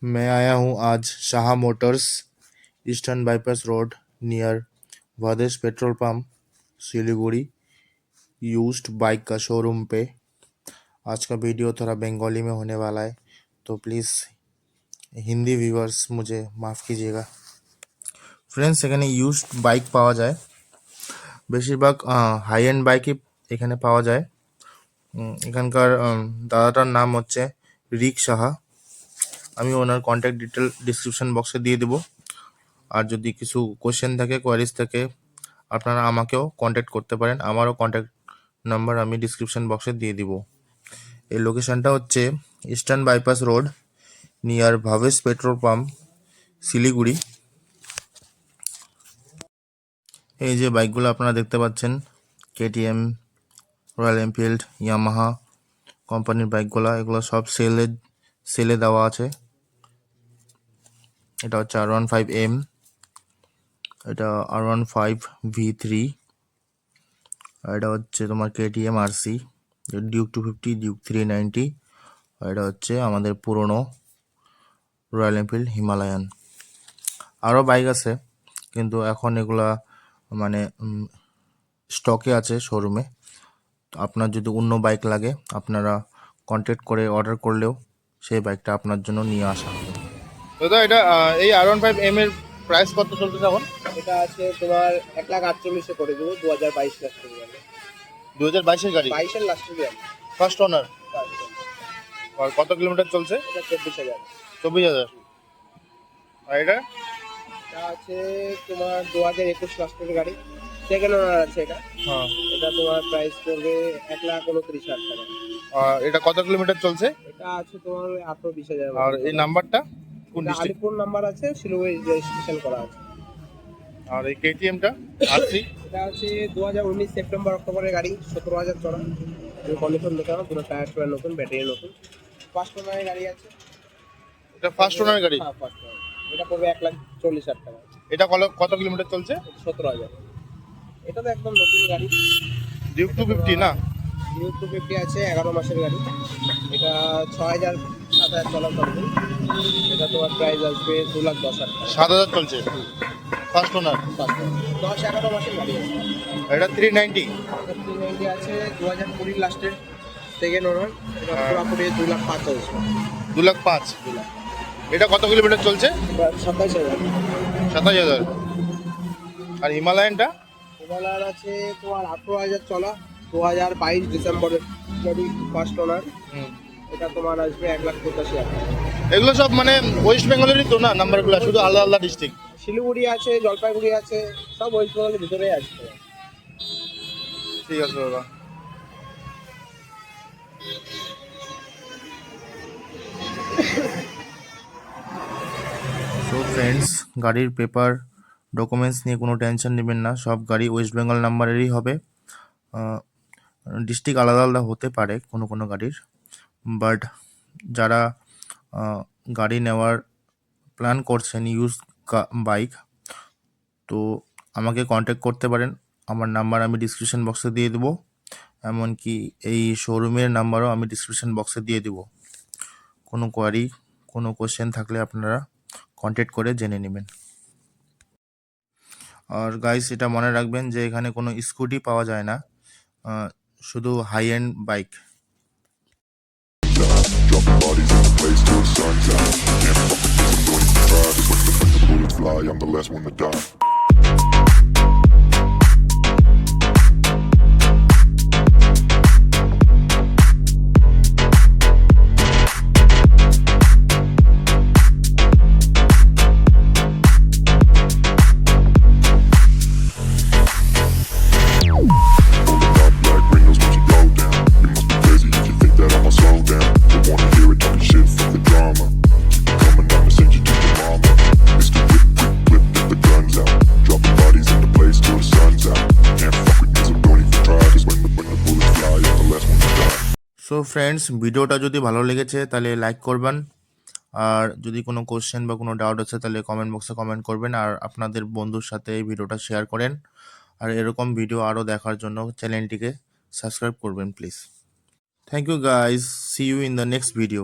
मैं आया हूँ आज Shah Motors eastern bypass road near Bhabesh petrol pump Siliguri used bike का शोरूम पे। आज का वीडियो थोड़ा बंगाली में होने वाला है, तो प्लीज़ हिंदी व्यूअर्स मुझे माफ़ कीजिएगा। फ्रेंड्स, এখানে ইউজড বাইক পাওয়া যায়, বেশিরভাগ হাই এন্ড বাইকই এখানে পাওয়া যায়। এখানকার দাদাটার নাম হচ্ছে রিক সাহা। আমি ওনার কন্ট্যাক্ট ডিটেল ডিসক্রিপশন বক্সে দিয়ে দেবো। আর যদি কিছু কোশ্চেন থাকে, কোয়ারিজ থাকে, আপনারা আমাকেও কন্ট্যাক্ট করতে পারেন। আমারও কন্ট্যাক্ট নাম্বার আমি ডিসক্রিপশন বক্সে দিয়ে দিব। এই লোকেশনটা হচ্ছে eastern bypass road near Bhabesh petrol pump Siliguri. এই যে বাইকগুলো আপনারা দেখতে পাচ্ছেন, কেটিএম, রয়্যাল এনফিল্ড, ইয়ামাহা কোম্পানির বাইকগুলো, এগুলো সব সেলে দেওয়া আছে। এটা হচ্ছে R15M, এটা R15V3, আর এটা হচ্ছে তোমার কেটিএম আরসি, ডিউক 250, ডিউক 390, আর এটা হচ্ছে আমাদের পুরনো রয়্যাল এনফিল্ড হিমালয়ান। আরও বাইক আছে, কিন্তু এখন এগুলা মানে স্টকে আছে শোরুমে। তো আপনার যদি অন্য বাইক লাগে, আপনারা কন্ট্যাক্ট করে অর্ডার করলেও সেই বাইকটা আপনার জন্য নিয়ে আসা হবে। দাদা, এটা এই R15M এর প্রাইস কত চলতেছে এখন? এটা আছে তোমার 1,48,000 করে দেবো, 2022 লাস্টের গাড়ি। 2022-এর গাড়ি, 22-এর লাস্টের গাড়ি, ফার্স্ট ওনার। আর কত কিলোমিটার চলছে? এটা 24,000। 24,000। আর এটা আছে তোমার 2021 লাস্টের গাড়ি, সেকেন্ড ওনার আছে এটা। হ্যাঁ, এটা তোমার প্রাইস পড়বে 1,29,000 টাকা। আর এটা কত কিলোমিটার চলছে? এটা আছে তোমার 18-20,000। আর এই নাম্বারটা কোন ডিস্ট্রিক্ট? আলিপুর নাম্বার আছে, শিলিগুড়ি রেজিস্ট্রেশন করা আছে। আর এই কেটিএমটা আরসি? এটা আছে 2019 সেপ্টেম্বর অক্টোবরের গাড়ি, 17,000 চড়া। কন্ডিশন দেখো, পুরো টায়ার টায়ার নতুন, ব্যাটারি নতুন। ফার্স্ট ওনারের গাড়ি আছে। এটা ফার্স্ট ওনার গাড়ি? হ্যাঁ, ফার্স্ট ওনার। এটা পড়বে 1,40,000 টাকা। এটা কত কিলোমিটার চলছে? 17,000। এটা তো একদম নতুন গাড়ি, ডিউক 250 না? ডিউক 250 আছে, 11 মাসের গাড়ি। এটা 6,000-7,000 চলা চলবে। এটা তোমার প্রাইস আসবে 2,10,000 টাকা। 7,000 চলছে, ফার্স্ট ওনার। 10-11 মাসের গাড়ি আছে। এটা 390? এটা 390 আছে, 2020 লাস্টের, সেকেন্ড ওনার। এটা পুরোপুরি 2,05,000 চলছে। 2,05,000। 2,00,000। এটা কত কিলোমিটার চলছে? 27,000। 27,000। আর হিমালয়ানটা? হিমালয়ান আছে তোমার 18,000 চলা, 2022 ডিসেম্বরের গাড়ি, ফার্স্ট ওনার। এটা তোমার আসবে 1,85,000 টাকা। এগুলো সব মানে ওয়েস্ট বেঙ্গলেরই তো না নাম্বারগুলো, শুধু আলাদা আলাদা ডিস্ট্রিক্ট? শিলিগুড়ি আছে, জলপাইগুড়ি আছে, সব ওয়েস্ট বেঙ্গলের ভিতরেই আছে। ঠিক আছে দাদা। সো ফ্রেন্ডস, গাড়ির পেপার ডকুমেন্টস নিয়ে কোনো টেনশন নেবেন না, সব গাড়ি ওয়েস্ট বেঙ্গল নাম্বারেরই হবে। ডিস্ট্রিক্ট আলাদা আলাদা হতে পারে কোনো কোনো গাড়ির, বাট যারা গাড়ি নেওয়ার প্ল্যান করছেন ইউজ বাইক, তো আমাকে কন্ট্যাক্ট করতে পারেন। আমার নাম্বার আমি ডিসক্রিপশন বক্সে দিয়ে দেবো, এমনকি এই শোরুমের নাম্বারও আমি ডিসক্রিপশন বক্সে দিয়ে দেবো। কোনো কোয়ারি, কোনো কোশ্চেন থাকলে আপনারা কন্ট্যাক্ট করে জেনে নেবেন। আর গাইস, এটা মনে রাখবেন যে এখানে কোনো স্কুটি পাওয়া যায় না, শুধু high end bike. Dropping bodies in the place till the sun's out. Can't fuck with this, I'm going to try. Just when the bullets fly, I'm the last one to die. So friends, ভিডিওটা যদি ভালো লেগেছে তাহলে like করবেন, আর যদি কোনো question বা কোনো ডাউট আছে তাহলে কমেন্ট বক্সে কমেন্ট করবেন, আর আপনাদের বন্ধুর সাথে এই ভিডিওটা শেয়ার করেন। আর এরকম ভিডিও আরও দেখার জন্য চ্যানেলটিকে সাবস্ক্রাইব করবেন please. Thank you guys, see you in the next video.